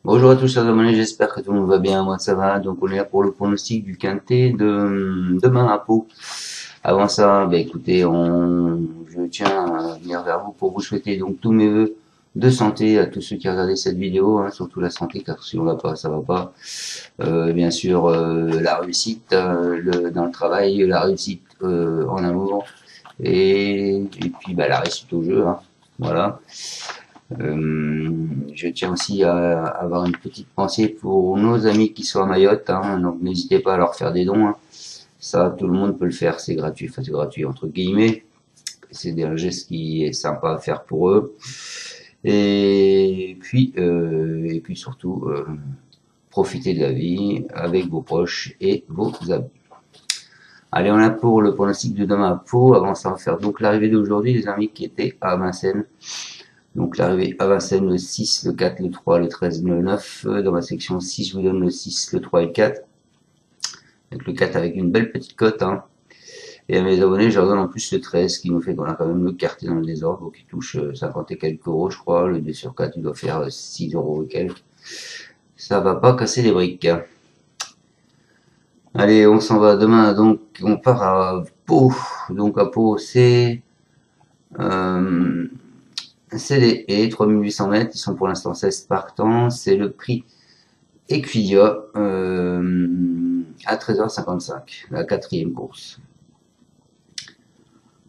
Bonjour à tous chers abonnés, j'espère que tout le monde va bien, moi ça va. Donc on est là pour le pronostic du quintet de demain à Pau. Avant ça, écoutez, je tiens à venir vers vous pour vous souhaiter donc tous mes vœux de santé à tous ceux qui regardent cette vidéo, hein, surtout la santé, car si on va pas, ça va pas. Bien sûr, la réussite dans le travail, la réussite en amour, et puis la réussite au jeu, hein, voilà. Je tiens aussi à avoir une petite pensée pour nos amis qui sont à Mayotte, hein, donc n'hésitez pas à leur faire des dons, hein. Ça, tout le monde peut le faire, c'est gratuit, enfin c'est gratuit entre guillemets, c'est un geste qui est sympa à faire pour eux. Et puis surtout, profitez de la vie avec vos proches et vos amis. Allez, on a pour le pronostic de demain à Pau. Avant ça, on va faire donc l'arrivée d'aujourd'hui, les amis qui étaient à Vincennes. Donc l'arrivée à Vincennes, le 6, le 4, le 3, le 13, le 9. Dans ma section 6, je vous donne le 6, le 3 et le 4. Donc le 4 avec une belle petite cote, hein. Et à mes abonnés, je leur donne en plus le 13, qui nous fait qu'on a quand même le quartier dans le désordre, donc il touche 50 et quelques euros, je crois. Le 2 sur 4, il doit faire 6 euros et quelques. Ça va pas casser les briques. Allez, on s'en va demain, donc on part à Pau. Donc à Pau, c'est les haies, 3800 mètres, ils sont pour l'instant 16 partants, c'est le prix Equidia à 13h55, la quatrième course.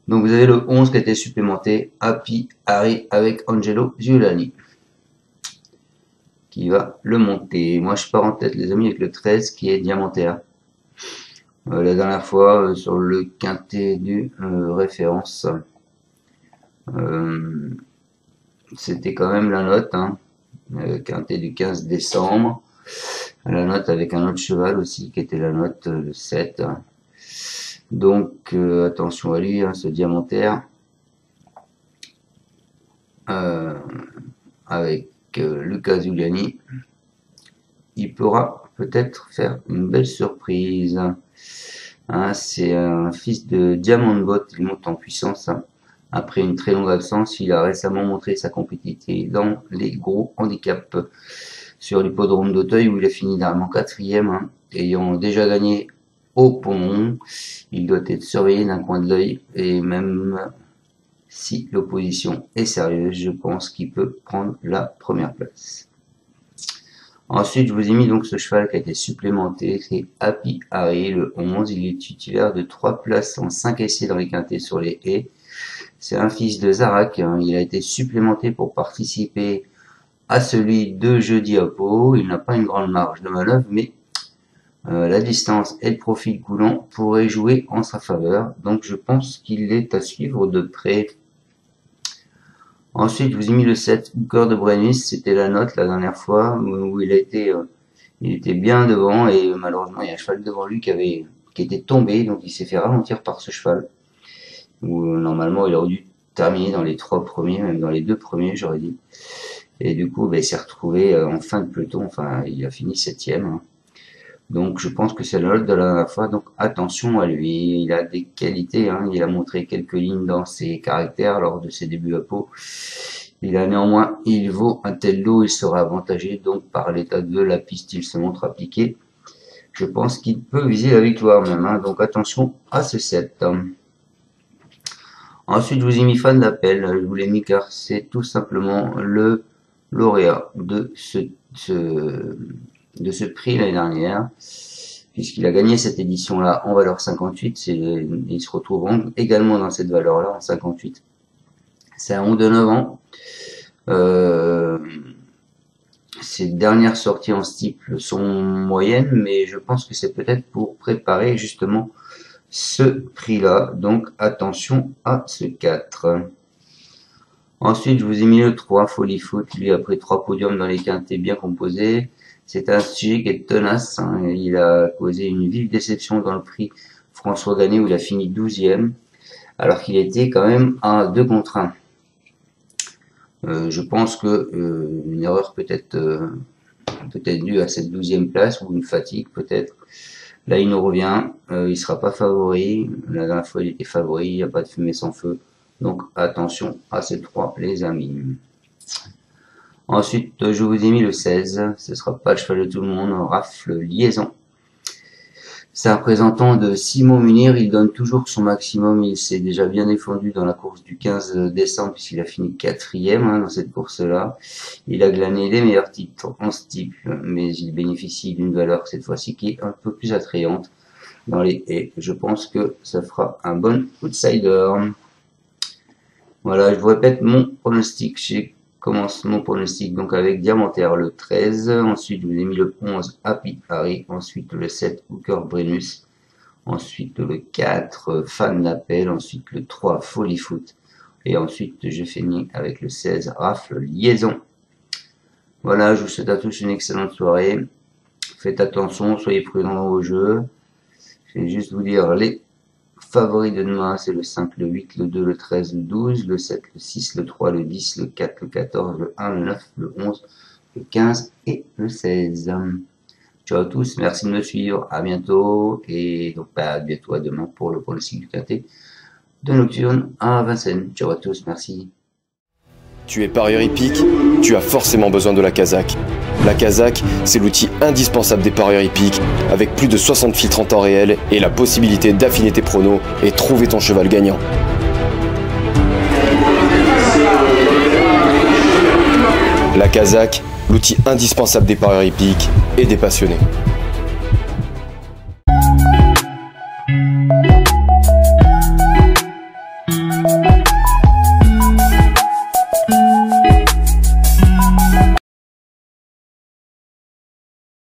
Donc vous avez le 11 qui a été supplémenté, Happy Harry avec Angelo Giuliani, qui va le monter. Moi je pars en tête les amis avec le 13 qui est diamantaire. La dernière fois sur le quintet du référence, c'était quand même la note, hein, quintet du 15 décembre, la note avec un autre cheval aussi qui était la note le 7. Donc attention à lui, hein, ce diamantaire, avec Luca Giuliani, il pourra peut-être faire une belle surprise, hein. C'est un fils de Diamant Bot, il monte en puissance, hein. Après une très longue absence, il a récemment montré sa compétitivité dans les gros handicaps sur l'hippodrome d'Auteuil où il a fini dernièrement quatrième, hein, ayant déjà gagné au Pont. Il doit être surveillé d'un coin de l'œil et même si l'opposition est sérieuse, je pense qu'il peut prendre la première place. Ensuite, je vous ai mis donc ce cheval qui a été supplémenté, c'est Happy Harry, le 11. Il est titulaire de 3 places en 5 essais dans les quintets sur les haies. C'est un fils de Zarak, hein. Il a été supplémenté pour participer à celui de jeudi à Pau. Il n'a pas une grande marge de manœuvre, mais la distance et le profil coulant pourraient jouer en sa faveur. Donc je pense qu'il est à suivre de près. Ensuite, je vous ai mis le 7, Hooker de Brenis. C'était la note la dernière fois où il était bien devant et malheureusement il y a un cheval devant lui qui était tombé, donc il s'est fait ralentir par ce cheval. Où normalement il aurait dû terminer dans les 3 premiers, même dans les 2 premiers j'aurais dit. Et du coup il s'est retrouvé en fin de peloton, enfin il a fini 7ème, hein. Donc je pense que c'est la note de la dernière fois, donc attention à lui, il a des qualités, hein. Il a montré quelques lignes dans ses caractères lors de ses débuts à Pau. Il vaut un tel lot, il sera avantagé donc par l'état de la piste, il se montre appliqué. Je pense qu'il peut viser la victoire même, hein. Donc attention à ce 7. Ensuite, je vous ai mis fan d'appel, je vous l'ai mis car c'est tout simplement le lauréat de ce prix l'année dernière, puisqu'il a gagné cette édition-là en valeur 58, il se retrouve également dans cette valeur-là en 58. C'est un 11 de 9 ans. Ses dernières sorties en steeple sont moyennes, mais je pense que c'est peut-être pour préparer justement ce prix-là, donc attention à ce 4. Ensuite, je vous ai mis le 3, Folly Foot, lui après 3 podiums dans les quintets bien composés. C'est un sujet qui est tenace, hein. Il a causé une vive déception dans le prix François Gagné où il a fini 12ème, alors qu'il était quand même à 2 contre 1. Je pense que une erreur peut-être due à cette 12e place ou une fatigue peut-être. Là, il nous revient. Il sera pas favori. La dernière fois, il était favori. Il n'y a pas de fumée sans feu. Donc, attention à ces trois, les amis. Ensuite, je vous ai mis le 16. Ce sera pas le cheval de tout le monde. Rafle Liaison. C'est un représentant de Simon Munir, il donne toujours son maximum, il s'est déjà bien défendu dans la course du 15 décembre puisqu'il a fini 4e dans cette course-là. Il a glané les meilleurs titres en steeple, mais il bénéficie d'une valeur cette fois-ci qui est un peu plus attrayante dans les haies. Je pense que ça fera un bon outsider. Voilà, je vous répète mon pronostic. Commence mon pronostic donc avec Diamantaire le 13, ensuite je vous ai mis le 11 Happy Harry, ensuite le 7 Hooker Brennus, ensuite le 4 Fan d'Appel, ensuite le 3 Folly Foot, et ensuite je finis avec le 16 Rafle Liaison. Voilà, je vous souhaite à tous une excellente soirée, faites attention, soyez prudents dans vos jeux, je vais juste vous dire les favoris de demain, c'est le 5, le 8, le 2, le 13, le 12, le 7, le 6, le 3, le 10, le 4, le 14, le 1, le 9, le 11, le 15 et le 16. Ciao à tous, merci de me suivre, à bientôt, et donc à bientôt à demain pour le pronostic du quintet de Nocturne à Vincennes. Ciao à tous, merci. Tu es parieur hippique, tu as forcément besoin de la Kazakh. La Kazakh, c'est l'outil indispensable des parieurs hippiques, avec plus de 60 filtres en temps réel et la possibilité d'affiner tes pronos et trouver ton cheval gagnant. La Kazakh, l'outil indispensable des parieurs hippiques et des passionnés.